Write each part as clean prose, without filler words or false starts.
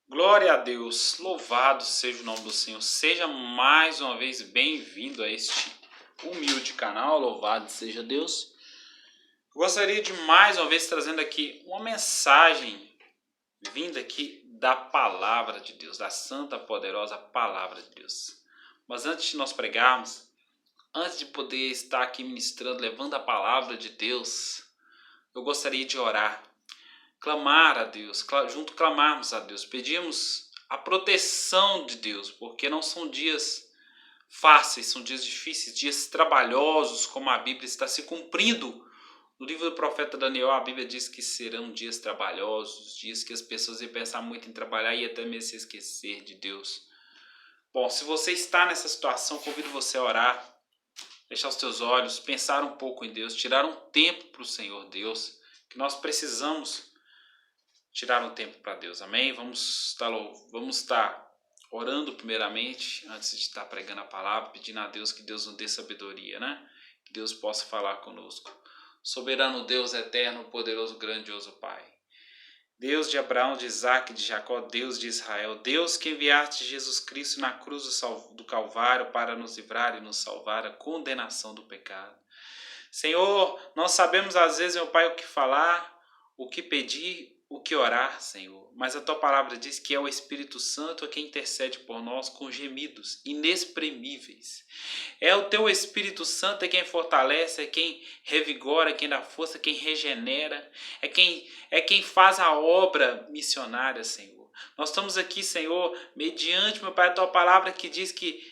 Glória a Deus, louvado seja o nome do Senhor. Seja mais uma vez bem-vindo a este humilde canal, louvado seja Deus. Eu gostaria de mais uma vez trazendo aqui uma mensagem vinda aqui da palavra de Deus, da santa, poderosa palavra de Deus. Mas antes de nós pregarmos, antes de poder estar aqui ministrando, levando a palavra de Deus, eu gostaria de orar. Clamar a Deus, clamarmos a Deus, pedimos a proteção de Deus, porque não são dias fáceis, são dias difíceis, dias trabalhosos, como a Bíblia está se cumprindo. No livro do profeta Daniel, a Bíblia diz que serão dias trabalhosos, dias que as pessoas iam pensar muito em trabalhar e até mesmo se esquecer de Deus. Bom, se você está nessa situação, convido você a orar, fechar os teus olhos, pensar um pouco em Deus, tirar um tempo para o Senhor Deus, que nós precisamos tirar um tempo para Deus, amém? Vamos estar orando primeiramente, antes de estar pregando a palavra, pedindo a Deus que Deus nos dê sabedoria, né? Que Deus possa falar conosco. Soberano Deus eterno, poderoso, grandioso Pai. Deus de Abraão, de Isaac, de Jacó, Deus de Israel, Deus que enviaste Jesus Cristo na cruz do Calvário para nos livrar e nos salvar da condenação do pecado. Senhor, nós sabemos às vezes, meu Pai, o que falar, o que pedir, o que orar, Senhor. Mas a Tua palavra diz que é o Espírito Santo quem intercede por nós com gemidos inexprimíveis. É o Teu Espírito Santo quem fortalece, é quem revigora, é quem dá força, é quem regenera, é quem faz a obra missionária, Senhor. Nós estamos aqui, Senhor, mediante, meu Pai, a Tua palavra que diz que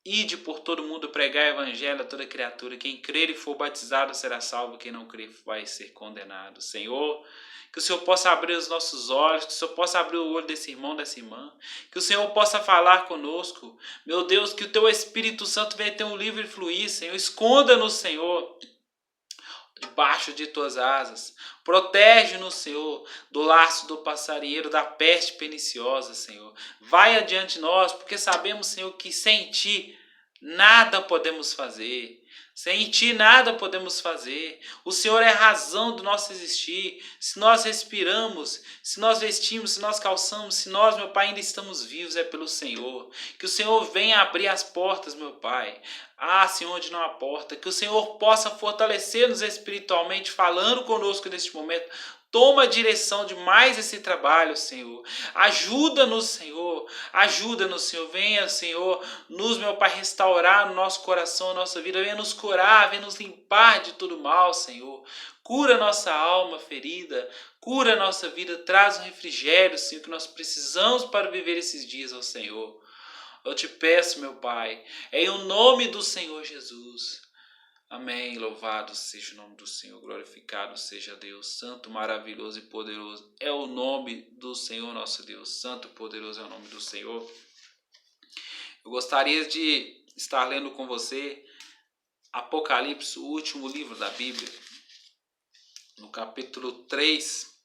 ide por todo mundo pregar o evangelho a toda criatura. Quem crer e for batizado será salvo, quem não crer vai ser condenado. Senhor, que o Senhor possa abrir os nossos olhos, que o Senhor possa abrir o olho desse irmão, dessa irmã, que o Senhor possa falar conosco. Meu Deus, que o Teu Espírito Santo venha ter um livre fluir, Senhor. Esconda-nos, Senhor, debaixo de Tuas asas. Protege-nos, Senhor, do laço do passarinheiro, da peste perniciosa, Senhor. Vai adiante de nós, porque sabemos, Senhor, que sem Ti nada podemos fazer. Sem Ti nada podemos fazer. O Senhor é a razão do nosso existir. Se nós respiramos, se nós vestimos, se nós calçamos, se nós, meu Pai, ainda estamos vivos, é pelo Senhor. Que o Senhor venha abrir as portas, meu Pai. Senhor, onde não há porta. Que o Senhor possa fortalecer-nos espiritualmente, falando conosco neste momento. Toma a direção de mais esse trabalho, Senhor. Ajuda-nos, Senhor. Ajuda-nos, Senhor. Venha, Senhor, meu Pai, restaurar no nosso coração, a nossa vida. Venha nos curar, venha nos limpar de todo mal, Senhor. Cura nossa alma ferida. Cura nossa vida. Traz um refrigério, Senhor, que nós precisamos para viver esses dias, ó Senhor. Eu te peço, meu Pai, em o nome do Senhor Jesus. Amém. Louvado seja o nome do Senhor, glorificado seja Deus, santo, maravilhoso e poderoso é o nome do Senhor nosso Deus, santo e poderoso é o nome do Senhor. Eu gostaria de estar lendo com você Apocalipse, o último livro da Bíblia, no capítulo 3,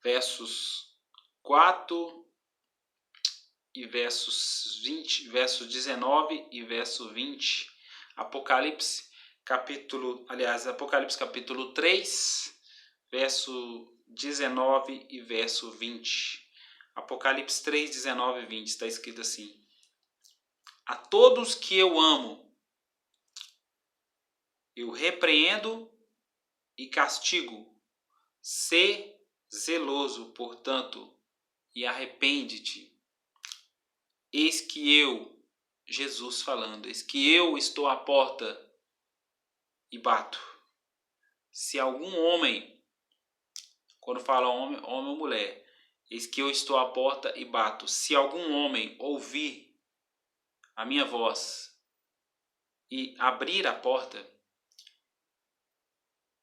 versos 4 e versos 19 e verso 20. Apocalipse capítulo 3, verso 19 e verso 20. Apocalipse 3, 19 e 20 está escrito assim: a todos que eu amo, eu repreendo e castigo. Sê zeloso, portanto, e arrepende-te. Eis que eu, Jesus falando, eis que eu estou à porta e bato. Se algum homem, quando fala homem ou mulher, eis que eu estou à porta e bato. Se algum homem ouvir a minha voz e abrir a porta,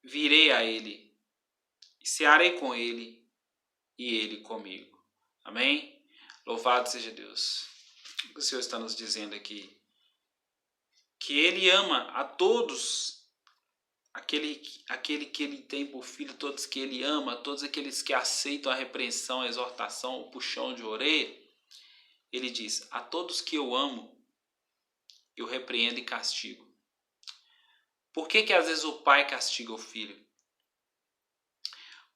virei a ele, e cearei com ele e ele comigo. Amém? Louvado seja Deus. O que o Senhor está nos dizendo aqui? Que Ele ama a todos, aquele que Ele tem por filho, todos que Ele ama, todos aqueles que aceitam a repreensão, a exortação, o puxão de orelha. Ele diz: a todos que eu amo, eu repreendo e castigo. Por que às vezes o pai castiga o filho?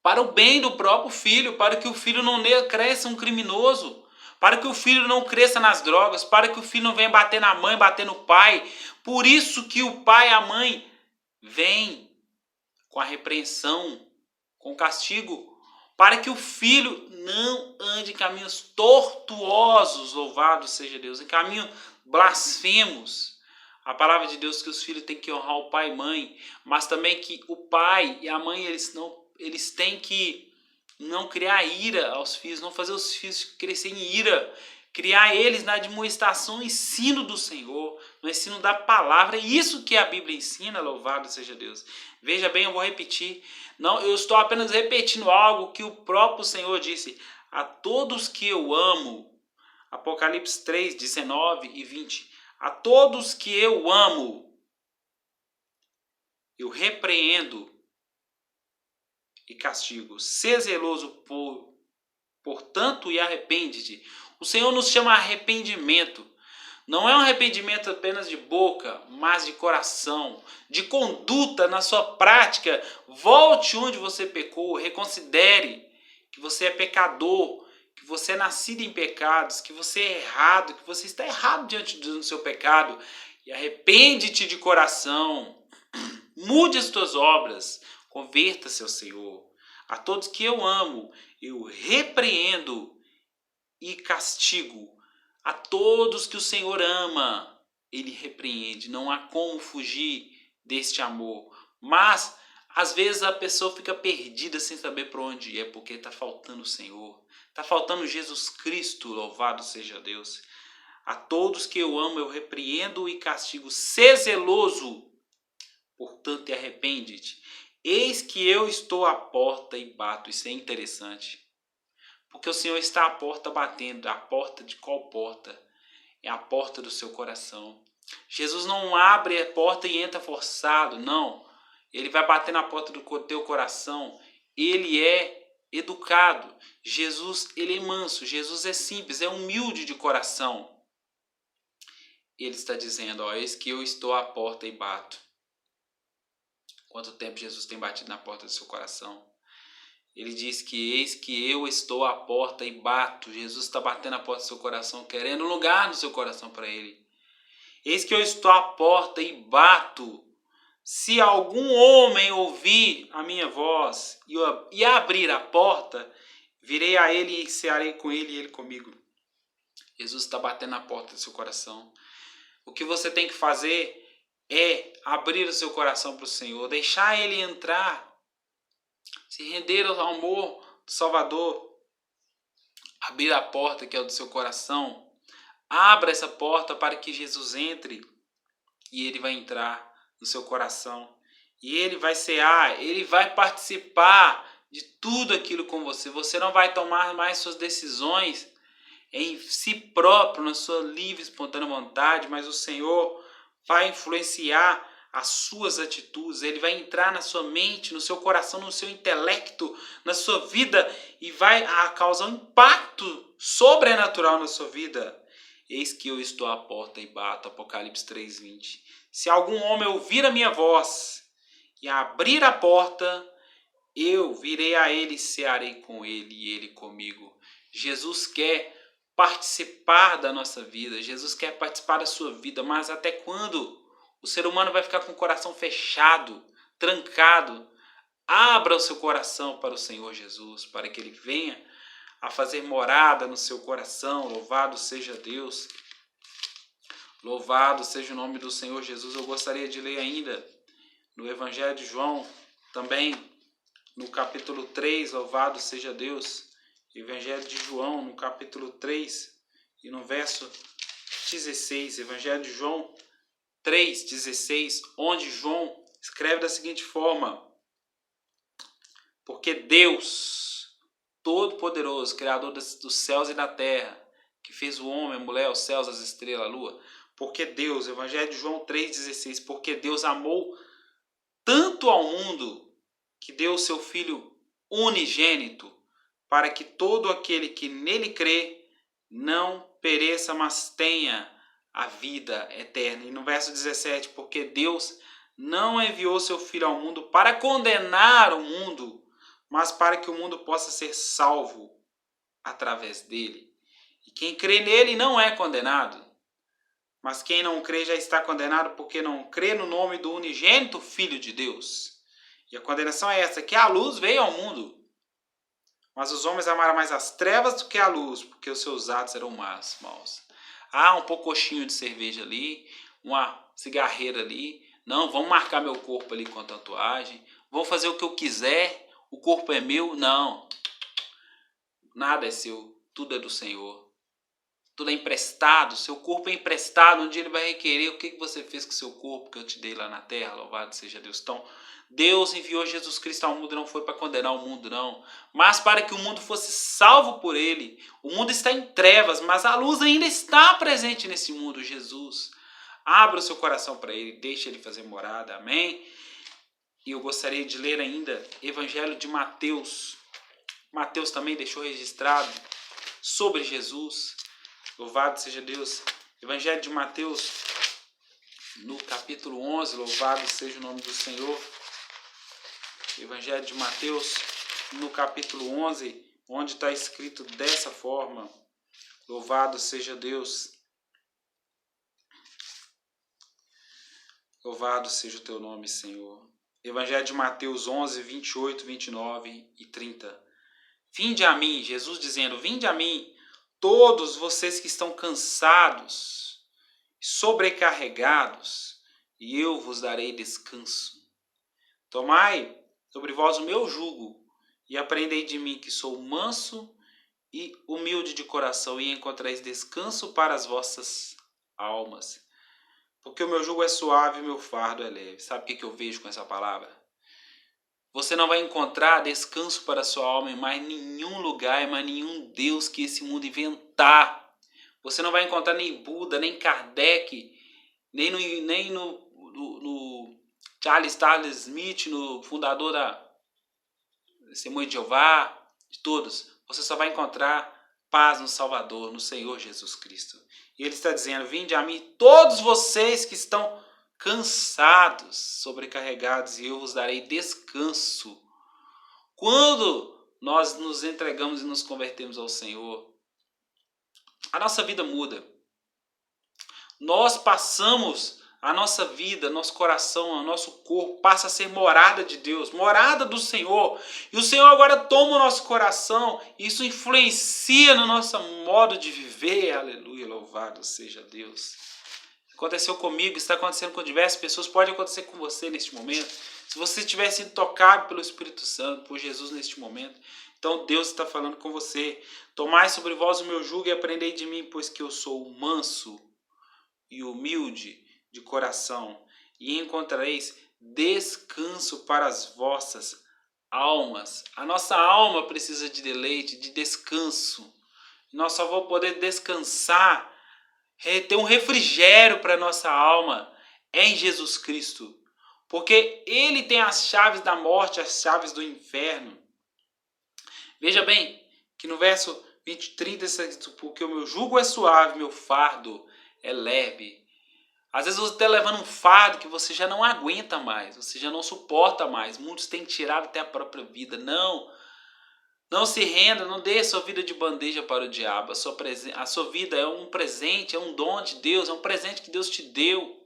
para o bem do próprio filho, para que o filho não cresça um criminoso, para que o filho não cresça nas drogas, para que o filho não venha bater na mãe, bater no pai. Por isso que o pai e a mãe vêm com a repreensão, com o castigo, para que o filho não ande em caminhos tortuosos, louvado seja Deus, em caminhos blasfemos. A palavra de Deus que os filhos têm que honrar o pai e mãe, mas também que o pai e a mãe eles têm que não criar ira aos filhos, não fazer os filhos crescerem em ira, criar eles na admoestação, no ensino do Senhor, no ensino da palavra. É isso que a Bíblia ensina, louvado seja Deus. Veja bem, eu vou repetir. Não, eu estou apenas repetindo algo que o próprio Senhor disse: a todos que eu amo. Apocalipse 3, 19 e 20. A todos que eu amo, eu repreendo e castigo. Sê zeloso, portanto, e arrepende-te. O Senhor nos chama a arrependimento. Não é um arrependimento apenas de boca, mas de coração, de conduta na sua prática. Volte onde você pecou, reconsidere que você é pecador, que você é nascido em pecados, que você é errado, que você está errado diante do seu pecado. E arrepende-te de coração. Mude as tuas obras, converta-se ao Senhor. A todos que eu amo, eu repreendo e castigo. A todos que o Senhor ama, Ele repreende. Não há como fugir deste amor. Mas, às vezes, a pessoa fica perdida sem saber para onde é, porque está faltando o Senhor. Está faltando Jesus Cristo, louvado seja Deus. A todos que eu amo, eu repreendo e castigo. Sê zeloso, portanto, e arrepende-te. Eis que eu estou à porta e bato. Isso é interessante. Porque o Senhor está à porta batendo. A porta de qual porta? É a porta do seu coração. Jesus não abre a porta e entra forçado. Não. Ele vai bater na porta do teu coração. Ele é educado. Jesus, ele é manso. Jesus é simples, é humilde de coração. Ele está dizendo, ó, eis que eu estou à porta e bato. Quanto tempo Jesus tem batido na porta do seu coração? Ele diz que eis que eu estou à porta e bato. Jesus está batendo na porta do seu coração, querendo lugar no seu coração para Ele. Eis que eu estou à porta e bato. Se algum homem ouvir a minha voz e abrir a porta, virei a ele e cearei com ele e ele comigo. Jesus está batendo na porta do seu coração. O que você tem que fazer é abrir o seu coração para o Senhor, deixar Ele entrar, se render ao amor do Salvador, abrir a porta que é o do seu coração. Abra essa porta para que Jesus entre e Ele vai entrar no seu coração. E Ele vai cear, Ele vai participar de tudo aquilo com você. Você não vai tomar mais suas decisões em si próprio, na sua livre e espontânea vontade, mas o Senhor vai influenciar as suas atitudes. Ele vai entrar na sua mente, no seu coração, no seu intelecto, na sua vida e vai causar um impacto sobrenatural na sua vida. Eis que eu estou à porta e bato. Apocalipse 3:20. Se algum homem ouvir a minha voz e abrir a porta, eu virei a ele e cearei com ele e ele comigo. Jesus quer participar da nossa vida. Jesus quer participar da sua vida. Mas até quando o ser humano vai ficar com o coração fechado, trancado? Abra o seu coração para o Senhor Jesus, para que Ele venha a fazer morada no seu coração. Louvado seja Deus. Louvado seja o nome do Senhor Jesus. Eu gostaria de ler ainda no Evangelho de João, também no capítulo 3, louvado seja Deus. Evangelho de João, no capítulo 3 e no verso 16. Evangelho de João 3:16, onde João escreve da seguinte forma: porque Deus, Todo-Poderoso, Criador dos céus e da terra, que fez o homem, a mulher, os céus, as estrelas, a lua, porque Deus, Evangelho de João 3:16, porque Deus amou tanto ao mundo que deu o seu Filho unigênito, para que todo aquele que nele crê não pereça, mas tenha a vida eterna. E no verso 17, porque Deus não enviou seu Filho ao mundo para condenar o mundo, mas para que o mundo possa ser salvo através dele. E quem crê nele não é condenado, mas quem não crê já está condenado porque não crê no nome do unigênito Filho de Deus. E a condenação é essa, que a luz veio ao mundo, mas os homens amaram mais as trevas do que a luz, porque os seus atos eram maus. Um pocochinho de cerveja ali, uma cigarreira ali. Não, vamos marcar meu corpo ali com a tatuagem. Vou fazer o que eu quiser. O corpo é meu. Não. Nada é seu. Tudo é do Senhor. Tudo é emprestado. Seu corpo é emprestado. Um dia ele vai requerer o que você fez com o seu corpo que eu te dei lá na terra. Louvado seja Deus. Então, Deus enviou Jesus Cristo ao mundo, não foi para condenar o mundo, não, mas para que o mundo fosse salvo por ele. O mundo está em trevas, mas a luz ainda está presente nesse mundo, Jesus. Abra o seu coração para ele, deixe ele fazer morada, amém? E eu gostaria de ler ainda Evangelho de Mateus. Mateus também deixou registrado sobre Jesus. Louvado seja Deus. Evangelho de Mateus, no capítulo 11, louvado seja o nome do Senhor. Evangelho de Mateus, no capítulo 11, onde está escrito dessa forma: louvado seja Deus, louvado seja o teu nome, Senhor. Evangelho de Mateus 11, 28, 29 e 30. Vinde a mim, Jesus dizendo, vinde a mim, todos vocês que estão cansados, sobrecarregados, e eu vos darei descanso. Tomai sobre vós o meu jugo, e aprendei de mim, que sou manso e humilde de coração, e encontrareis descanso para as vossas almas. Porque o meu jugo é suave e o meu fardo é leve. Sabe o que eu vejo com essa palavra? Você não vai encontrar descanso para a sua alma em mais nenhum lugar, em mais nenhum Deus que esse mundo inventar. Você não vai encontrar nem Buda, nem Kardec, nem no Charles Smith, no fundador da Testemunho de Jeová, de todos. Você só vai encontrar paz no Salvador, no Senhor Jesus Cristo. E ele está dizendo, vinde a mim todos vocês que estão cansados, sobrecarregados, e eu vos darei descanso. Quando nós nos entregamos e nos convertemos ao Senhor, a nossa vida muda. Nós passamos a nossa vida, nosso coração, o nosso corpo passa a ser morada de Deus, morada do Senhor. E o Senhor agora toma o nosso coração, e isso influencia no nosso modo de viver. Aleluia, louvado seja Deus. Aconteceu comigo, está acontecendo com diversas pessoas, pode acontecer com você neste momento. Se você tiver sido tocado pelo Espírito Santo, por Jesus neste momento, então Deus está falando com você. Tomai sobre vós o meu jugo e aprendei de mim, pois que eu sou manso e humilde de coração, e encontrareis descanso para as vossas almas. A nossa alma precisa de deleite, de descanso. Nós só vamos poder descansar, ter um refrigério para a nossa alma em Jesus Cristo. Porque Ele tem as chaves da morte, as chaves do inferno. Veja bem que no verso 20 e 30 está escrito, porque o meu jugo é suave, meu fardo é leve. Às vezes você está levando um fardo que você já não aguenta mais, você já não suporta mais. Muitos têm tirado até a própria vida. Não se renda, não dê a sua vida de bandeja para o diabo. A sua vida é um presente, é um dom de Deus, é um presente que Deus te deu.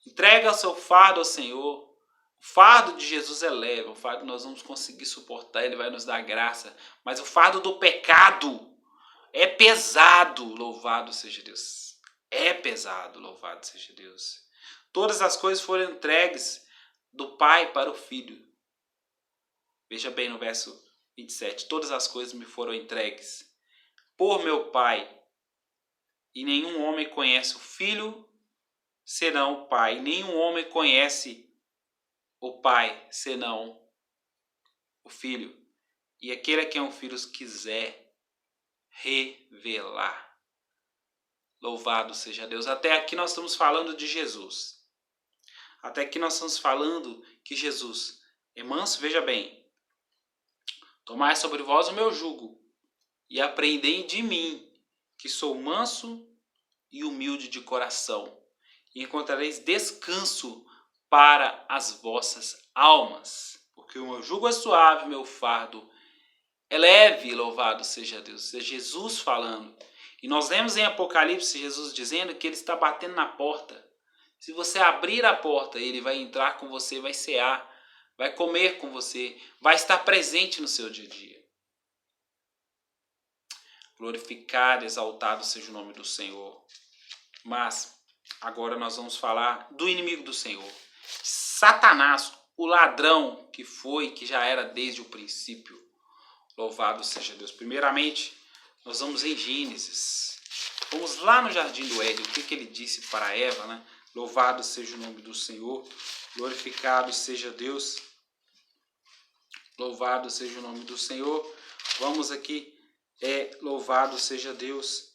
Entrega o seu fardo ao Senhor. O fardo de Jesus é leve, o fardo nós vamos conseguir suportar, Ele vai nos dar graça. Mas o fardo do pecado é pesado, louvado seja Deus. É pesado, louvado seja Deus. Todas as coisas foram entregues do Pai para o Filho. Veja bem no verso 27. Todas as coisas me foram entregues por meu Pai. E nenhum homem conhece o Filho senão o Pai. Nenhum homem conhece o Pai senão o Filho. E aquele a quem o Filho quiser revelar. Louvado seja Deus. Até aqui nós estamos falando de Jesus. Até aqui nós estamos falando que Jesus é manso. Veja bem. Tomai sobre vós o meu jugo e aprendei de mim, que sou manso e humilde de coração. E encontrareis descanso para as vossas almas. Porque o meu jugo é suave, meu fardo é leve, louvado seja Deus. Isso é Jesus falando. E nós lemos em Apocalipse Jesus dizendo que ele está batendo na porta. Se você abrir a porta, ele vai entrar com você, vai cear, vai comer com você, vai estar presente no seu dia a dia. Glorificado, exaltado seja o nome do Senhor. Mas agora nós vamos falar do inimigo do Senhor. Satanás, o ladrão que foi, que já era desde o princípio. Louvado seja Deus. Primeiramente, nós vamos em Gênesis. Vamos lá no Jardim do Éden. O que ele disse para Eva, né? Louvado seja o nome do Senhor. Glorificado seja Deus. Louvado seja o nome do Senhor. Vamos aqui. Louvado seja Deus.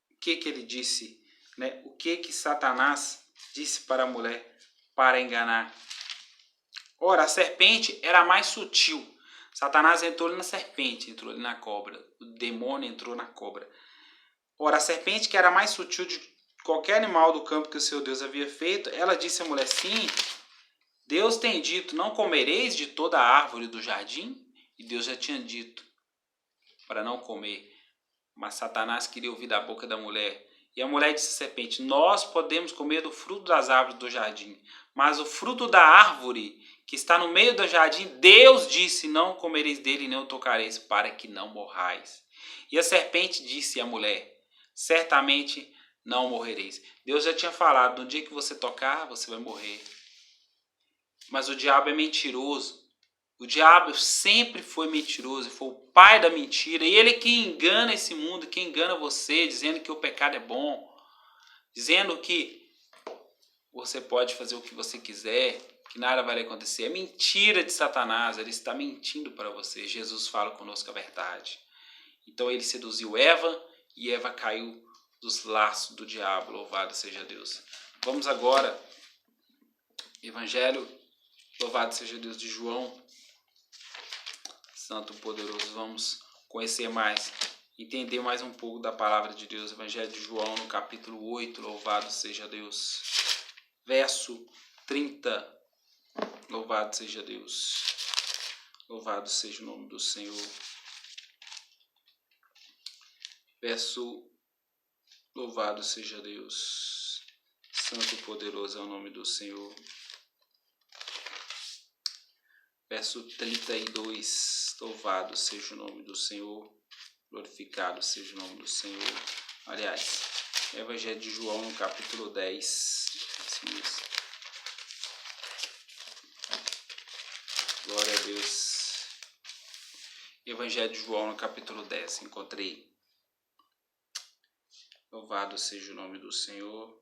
O que ele disse, né? O que Satanás disse para a mulher para enganar? Ora, a serpente era mais sutil. Satanás entrou na serpente, entrou na cobra. O demônio entrou na cobra. Ora, a serpente, que era mais sutil de qualquer animal do campo que o seu Deus havia feito, ela disse à mulher, sim, Deus tem dito, não comereis de toda a árvore do jardim? E Deus já tinha dito para não comer. Mas Satanás queria ouvir da boca da mulher. E a mulher disse à serpente, nós podemos comer do fruto das árvores do jardim, mas o fruto da árvore que está no meio do jardim, Deus disse, não comereis dele nem o tocareis, para que não morrais. E a serpente disse à mulher, certamente não morrereis. Deus já tinha falado, no dia que você tocar, você vai morrer. Mas o diabo é mentiroso. O diabo sempre foi mentiroso, foi o pai da mentira. E ele que engana esse mundo, que engana você, dizendo que o pecado é bom, dizendo que você pode fazer o que você quiser, que nada vai acontecer. É mentira de Satanás, ele está mentindo para você. Jesus fala conosco a verdade. Então ele seduziu Eva e Eva caiu dos laços do diabo. Louvado seja Deus. Vamos agora, Evangelho, louvado seja Deus, de João, Santo Poderoso. Vamos conhecer mais, entender mais um pouco da palavra de Deus. Evangelho de João, no capítulo 8, louvado seja Deus. Verso 30. Louvado seja Deus. Louvado seja o nome do Senhor. Verso, louvado seja Deus. Santo poderoso é o nome do Senhor. Verso 32. Louvado seja o nome do Senhor. Glorificado seja o nome do Senhor. Aliás, Evangelho de João, no capítulo 10. Assim mesmo. Glória a Deus. Evangelho de João, no capítulo 10. Encontrei. Louvado seja o nome do Senhor.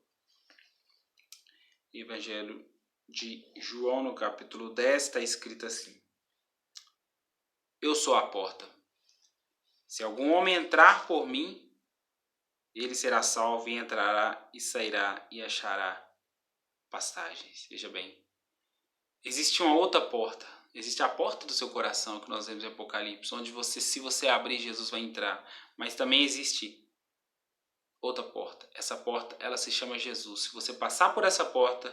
Evangelho de João, no capítulo 10, está escrito assim. Eu sou a porta. Se algum homem entrar por mim, ele será salvo e entrará e sairá e achará pastagens. Veja bem. Existe uma outra porta. Existe a porta do seu coração, que nós vemos em Apocalipse, onde você, se você abrir, Jesus vai entrar. Mas também existe outra porta. Essa porta, ela se chama Jesus. Se você passar por essa porta,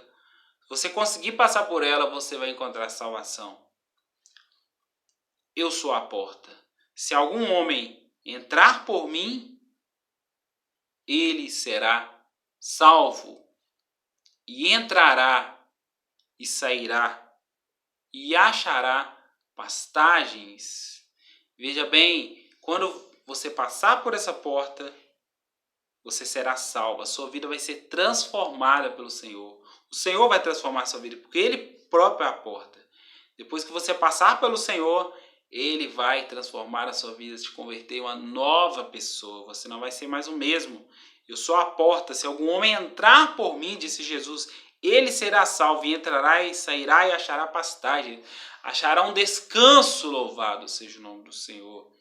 se você conseguir passar por ela, você vai encontrar salvação. Eu sou a porta. Se algum homem entrar por mim, ele será salvo. E entrará e sairá e achará pastagens. Veja bem, quando você passar por essa porta, você será salvo. A sua vida vai ser transformada pelo Senhor. O Senhor vai transformar a sua vida, porque Ele próprio é a porta. Depois que você passar pelo Senhor, Ele vai transformar a sua vida, te converter em uma nova pessoa. Você não vai ser mais o mesmo. Eu sou a porta. Se algum homem entrar por mim, disse Jesus, ele será salvo e entrará e sairá e achará pastagem. Achará um descanso, louvado seja o nome do Senhor.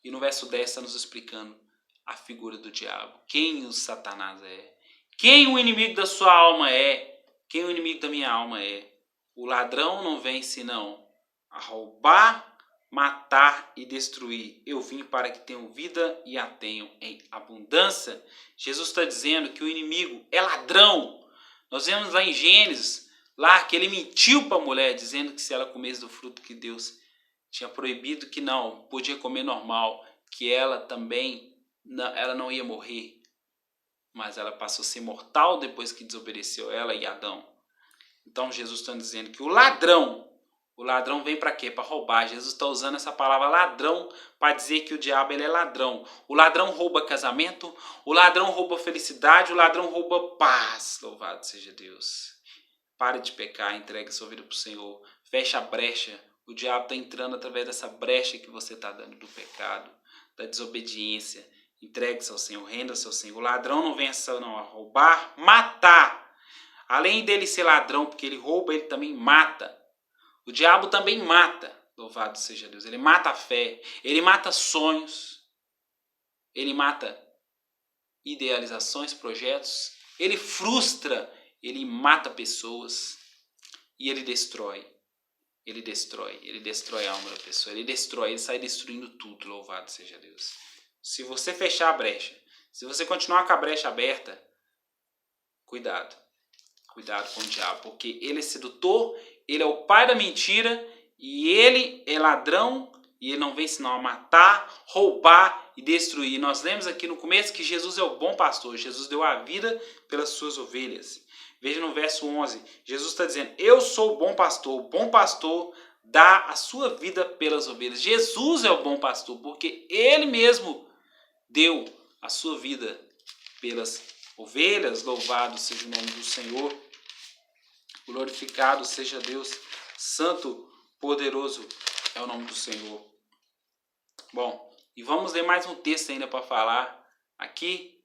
E no verso 10 está nos explicando a figura do diabo. Quem o Satanás é. Quem o inimigo da sua alma é. Quem o inimigo da minha alma é. O ladrão não vem senão a roubar, matar e destruir. Eu vim para que tenham vida e a tenham em abundância. Jesus está dizendo que o inimigo é ladrão. Nós vemos lá em Gênesis, lá que ele mentiu para a mulher, dizendo que se ela comesse do fruto que Deus tinha proibido, que não, podia comer normal, que ela também, ela não ia morrer, mas ela passou a ser mortal depois que desobedeceu ela e Adão. Então Jesus está dizendo que o ladrão vem para quê? Para roubar. Jesus está usando essa palavra ladrão para dizer que o diabo ele é ladrão. O ladrão rouba casamento, o ladrão rouba felicidade, o ladrão rouba paz. Louvado seja Deus. Pare de pecar, entregue sua vida para o Senhor. Feche a brecha. O diabo está entrando através dessa brecha que você está dando do pecado, da desobediência. Entregue-se ao Senhor, renda-se ao Senhor. O ladrão não vem a roubar, matar. Além dele ser ladrão, porque ele rouba, ele também mata. O diabo também mata. Louvado seja Deus. Ele mata a fé. Ele mata sonhos. Ele mata idealizações, projetos. Ele frustra. Ele mata pessoas. E ele destrói. Ele destrói a alma da pessoa. Ele sai destruindo tudo. Louvado seja Deus. Se você fechar a brecha, se você continuar com a brecha aberta, cuidado. Cuidado com o diabo, porque ele é sedutor, ele é o pai da mentira e ele é ladrão e ele não vem senão a matar, roubar e destruir. Nós lemos aqui no começo que Jesus é o bom pastor, Jesus deu a vida pelas suas ovelhas. Veja no verso 11, Jesus está dizendo, eu sou o bom pastor dá a sua vida pelas ovelhas. Jesus é o bom pastor, porque ele mesmo deu a sua vida pelas ovelhas. Louvado seja o nome do Senhor. Glorificado seja Deus, santo, poderoso é o nome do Senhor. Bom, e vamos ler mais um texto ainda para falar aqui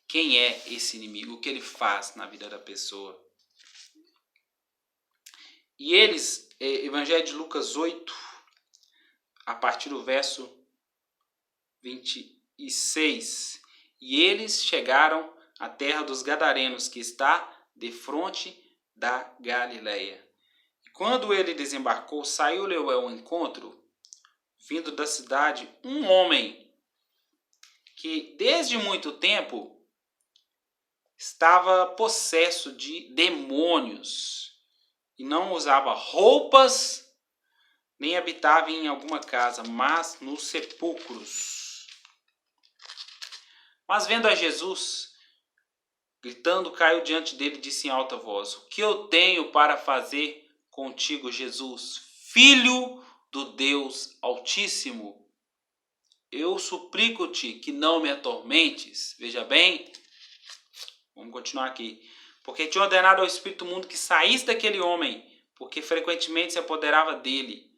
quem é esse inimigo, o que ele faz na vida da pessoa. E eles, Evangelho de Lucas 8, a partir do verso 26. E eles chegaram à terra dos Gadarenos, que está defronte da Galileia. E quando ele desembarcou, saiu-lhe ao encontro, vindo da cidade, um homem que desde muito tempo estava possesso de demônios e não usava roupas, nem habitava em alguma casa, mas nos sepulcros. Mas vendo a Jesus, gritando, caiu diante dele e disse em alta voz, o que eu tenho para fazer contigo, Jesus, Filho do Deus Altíssimo? Eu suplico-te que não me atormentes. Veja bem, vamos continuar aqui. Porque tinha ordenado ao Espírito Mundo que saísse daquele homem, porque frequentemente se apoderava dele.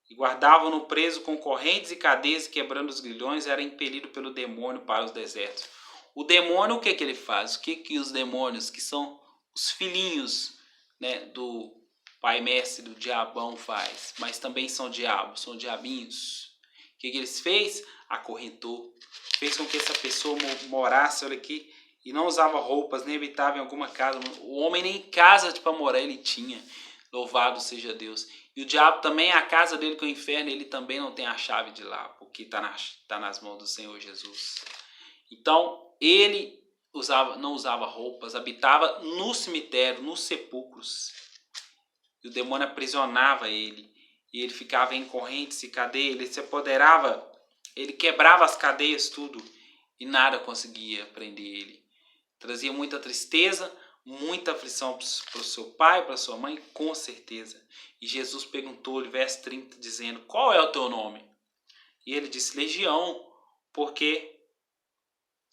E guardavam-no preso com correntes e cadeias, e quebrando os grilhões, era impelido pelo demônio para os desertos. O demônio, o que ele faz? O que os demônios, que são os filhinhos, né, do pai mestre, do diabão, faz? Mas também são diabos, são diabinhos. O que eles fez? Acorrentou. Fez com que essa pessoa morasse, olha aqui, e não usava roupas, nem habitava em alguma casa. O homem nem casa para morar ele tinha. Louvado seja Deus. E o diabo também, a casa dele, que é o inferno, ele também não tem a chave de lá, porque está nas mãos do Senhor Jesus. Então, ele não usava roupas, habitava no cemitério, nos sepulcros. E o demônio aprisionava ele. E ele ficava em correntes e cadeias, ele se apoderava, ele quebrava as cadeias, tudo. E nada conseguia prender ele. Trazia muita tristeza, muita aflição para o seu pai, para sua mãe, com certeza. E Jesus perguntou-lhe, verso 30, dizendo, qual é o teu nome? E ele disse, Legião, porque...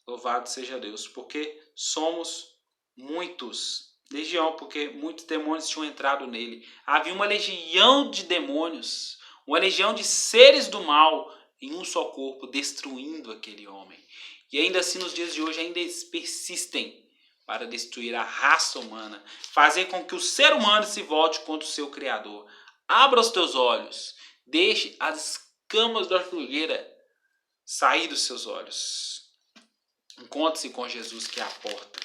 Louvado seja Deus, porque somos muitos. Legião, porque muitos demônios tinham entrado nele. Havia uma legião de demônios, uma legião de seres do mal em um só corpo, destruindo aquele homem. E ainda assim, nos dias de hoje, ainda persistem para destruir a raça humana, fazer com que o ser humano se volte contra o seu Criador. Abra os teus olhos, deixe as escamas da fogueira sair dos seus olhos. Encontre-se com Jesus, que é a porta.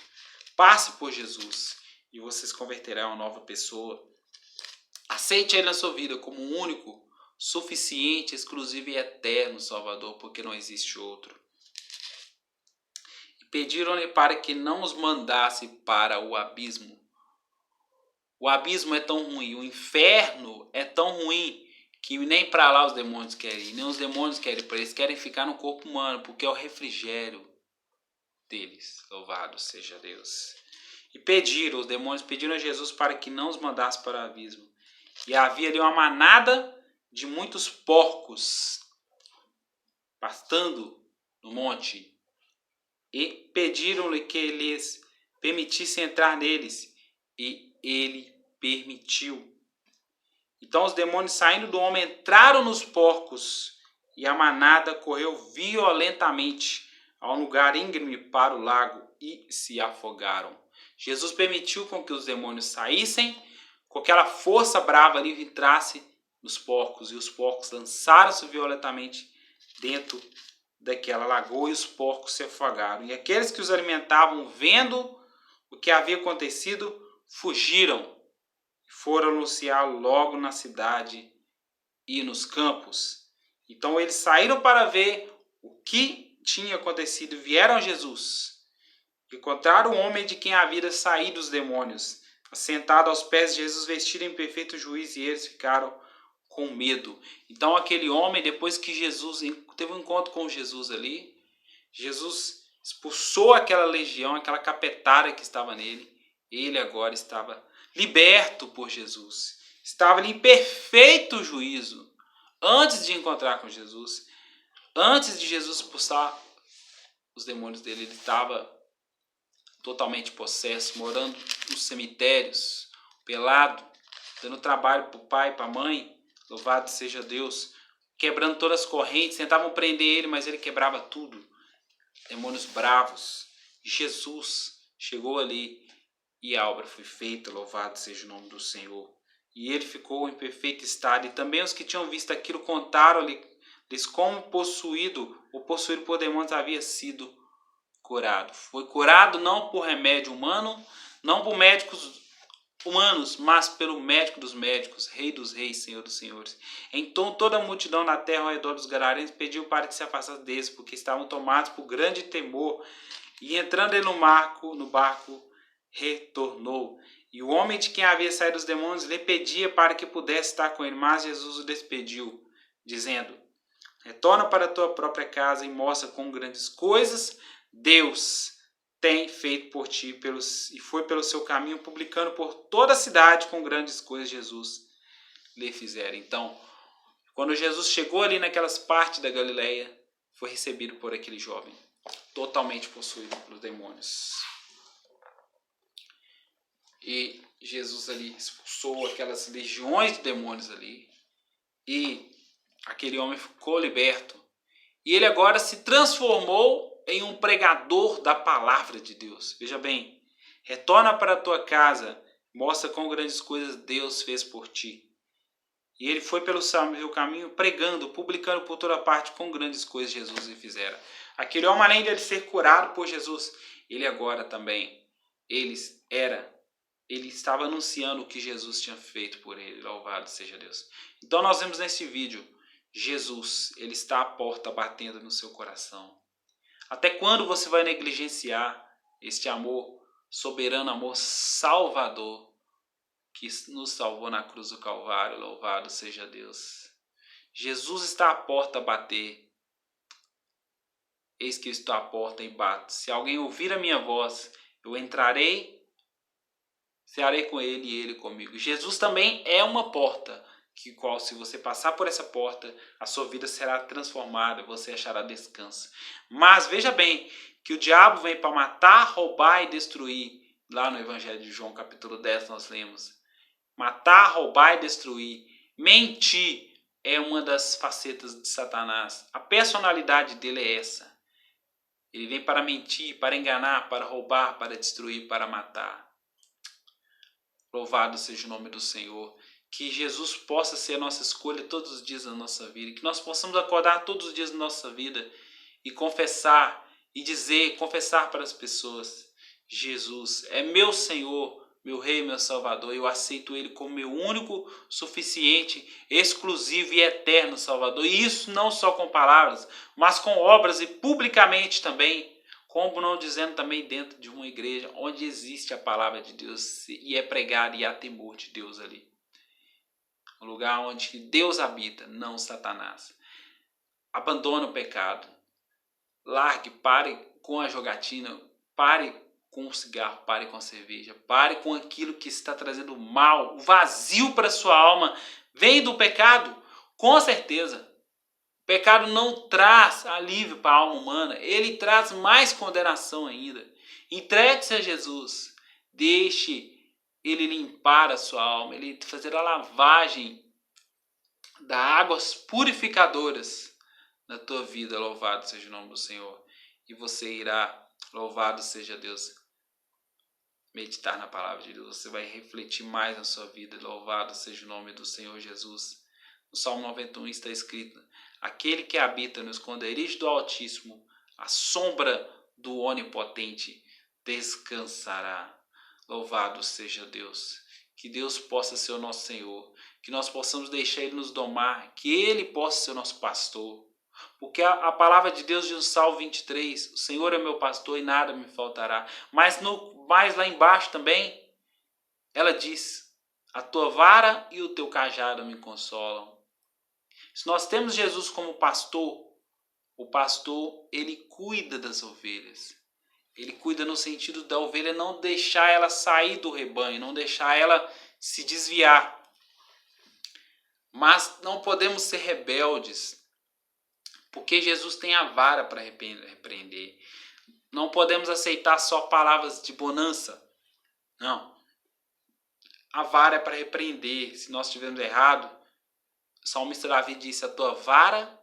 Passe por Jesus e você se converterá em uma nova pessoa. Aceite Ele na sua vida como um único, suficiente, exclusivo e eterno Salvador, porque não existe outro. E pediram-lhe para que não os mandasse para o abismo. O abismo é tão ruim, o inferno é tão ruim que nem para lá os demônios querem ir, nem os demônios querem ir para eles, querem ficar no corpo humano, porque é o refrigério deles. Louvado seja Deus. E os demônios pediram a Jesus para que não os mandasse para o abismo. E havia ali uma manada de muitos porcos pastando no monte. E pediram-lhe que lhes permitisse entrar neles. E ele permitiu. Então os demônios, saindo do homem, entraram nos porcos, e a manada correu violentamente a um lugar íngreme para o lago e se afogaram. Jesus permitiu com que os demônios saíssem, com aquela força brava ali entrasse nos porcos, e os porcos lançaram-se violentamente dentro daquela lagoa, e os porcos se afogaram. E aqueles que os alimentavam, vendo o que havia acontecido, fugiram. Foram anunciá-lo logo na cidade e nos campos. Então eles saíram para ver o que tinha acontecido e vieram a Jesus. Encontraram o homem de quem havia saído os demônios, assentado aos pés de Jesus, vestido em perfeito juízo, e eles ficaram com medo. Então aquele homem, depois que Jesus teve um encontro com Jesus ali, Jesus expulsou aquela legião, aquela capetada que estava nele. Ele agora estava liberto por Jesus. Estava em perfeito juízo. Antes de encontrar com Jesus, antes de Jesus expulsar os demônios dele, ele estava totalmente possesso, morando nos cemitérios, pelado, dando trabalho para o pai, para a mãe. Louvado seja Deus. Quebrando todas as correntes, tentavam prender ele, mas ele quebrava tudo. Demônios bravos. Jesus chegou ali e a obra foi feita, louvado seja o nome do Senhor. E ele ficou em perfeito estado. E também os que tinham visto aquilo contaram-lhes como possuído por demônios havia sido curado. Foi curado não por remédio humano, não por médicos humanos, mas pelo médico dos médicos, Rei dos reis, Senhor dos senhores. Então toda a multidão na terra ao redor dos gadarenos pediu para que se afastasse deles, porque estavam tomados por grande temor. E entrando ele no barco, retornou. E o homem de quem havia saído os demônios lhe pedia para que pudesse estar com ele, mas Jesus o despediu, dizendo: retorna para a tua própria casa e mostra quão grandes coisas Deus tem feito por ti, e foi pelo seu caminho, publicando por toda a cidade com grandes coisas Jesus lhe fizeram. Então, quando Jesus chegou ali naquelas partes da Galileia, foi recebido por aquele jovem, totalmente possuído pelos demônios. E Jesus ali expulsou aquelas legiões de demônios ali, e aquele homem ficou liberto. E ele agora se transformou em um pregador da palavra de Deus. Veja bem, retorna para a tua casa, mostra quão grandes coisas Deus fez por ti. E ele foi pelo seu caminho pregando, publicando por toda parte quão grandes coisas Jesus lhe fizera. Aquele homem, além de ele ser curado por Jesus, ele agora também, ele estava anunciando o que Jesus tinha feito por ele. Louvado seja Deus. Então nós vemos nesse vídeo, Jesus, ele está à porta batendo no seu coração. Até quando você vai negligenciar este amor soberano, amor salvador, que nos salvou na cruz do Calvário? Louvado seja Deus. Jesus está à porta a bater. Eis que eu estou à porta e bato. Se alguém ouvir a minha voz, eu entrarei, cearei com ele e ele comigo. Jesus também é uma porta, que qual, se você passar por essa porta, a sua vida será transformada, você achará descanso. Mas veja bem que o diabo vem para matar, roubar e destruir. Lá no Evangelho de João, capítulo 10, nós lemos: matar, roubar e destruir. Mentir é uma das facetas de Satanás. A personalidade dele é essa. Ele vem para mentir, para enganar, para roubar, para destruir, para matar. Louvado seja o nome do Senhor. Que Jesus possa ser a nossa escolha todos os dias da nossa vida. Que nós possamos acordar todos os dias da nossa vida e confessar e confessar para as pessoas: Jesus é meu Senhor, meu Rei, meu Salvador. Eu aceito Ele como meu único, suficiente, exclusivo e eterno Salvador. E isso não só com palavras, mas com obras, e publicamente também. Como não dizendo também dentro de uma igreja onde existe a palavra de Deus e é pregada e há temor de Deus ali. Um lugar onde Deus habita, não Satanás. Abandone o pecado. Largue, pare com a jogatina, pare com o cigarro, pare com a cerveja, pare com aquilo que está trazendo mal, o vazio para a sua alma. Vem do pecado, com certeza. O pecado não traz alívio para a alma humana, ele traz mais condenação ainda. Entregue-se a Jesus, deixe ele limpar a sua alma, ele fazer a lavagem das águas purificadoras na tua vida. Louvado seja o nome do Senhor. E você irá, louvado seja Deus, meditar na palavra de Deus. Você vai refletir mais na sua vida. Louvado seja o nome do Senhor Jesus. No Salmo 91 está escrito: aquele que habita no esconderijo do Altíssimo, a sombra do Onipotente descansará. Louvado seja Deus. Que Deus possa ser o nosso Senhor. Que nós possamos deixar Ele nos domar. Que Ele possa ser o nosso pastor. Porque a palavra de Deus diz no Salmo 23, o Senhor é meu pastor e nada me faltará. Mas lá embaixo também, ela diz: a tua vara e o teu cajado me consolam. Se nós temos Jesus como pastor, o pastor, ele cuida das ovelhas. Ele cuida no sentido da ovelha não deixar ela sair do rebanho, não deixar ela se desviar. Mas não podemos ser rebeldes, porque Jesus tem a vara para repreender. Não podemos aceitar só palavras de bonança. Não. A vara é para repreender. Se nós estivermos errado, o salmista Davi disse: a tua vara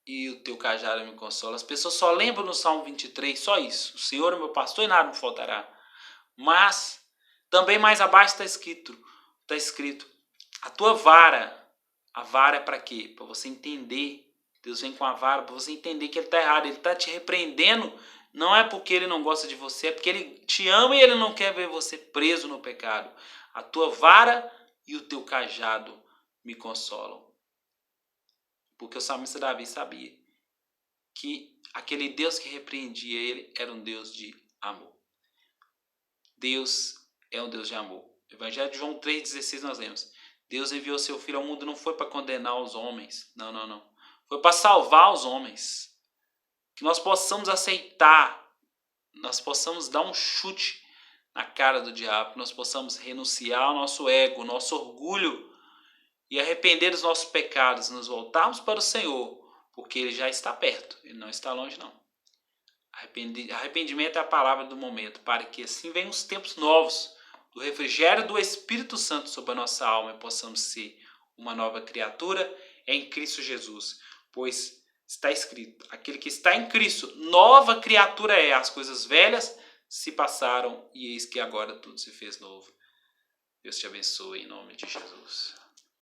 e o teu cajado me consola. As pessoas só lembram no Salmo 23, só isso. O Senhor é meu pastor e nada me faltará. Mas, também mais abaixo está escrito, a tua vara. A vara é para quê? Para você entender. Deus vem com a vara para você entender que ele está errado. Ele está te repreendendo. Não é porque ele não gosta de você, é porque ele te ama e ele não quer ver você preso no pecado. A tua vara e o teu cajado me consolam. Porque o salmista Davi sabia que aquele Deus que repreendia ele era um Deus de amor. Deus é um Deus de amor. No Evangelho de João 3,16 nós lemos: Deus enviou seu Filho ao mundo não foi para condenar os homens. Não. Foi para salvar os homens. Que nós possamos aceitar, nós possamos dar um chute na cara do diabo, que nós possamos renunciar ao nosso ego, ao nosso orgulho e arrepender dos nossos pecados, nos voltarmos para o Senhor, porque Ele já está perto, Ele não está longe não. Arrependimento é a palavra do momento, para que assim venham os tempos novos, do refrigério do Espírito Santo sobre a nossa alma e possamos ser uma nova criatura em Cristo Jesus. Pois está escrito: aquele que está em Cristo, nova criatura é. As coisas velhas se passaram e eis que agora tudo se fez novo. Deus te abençoe em nome de Jesus.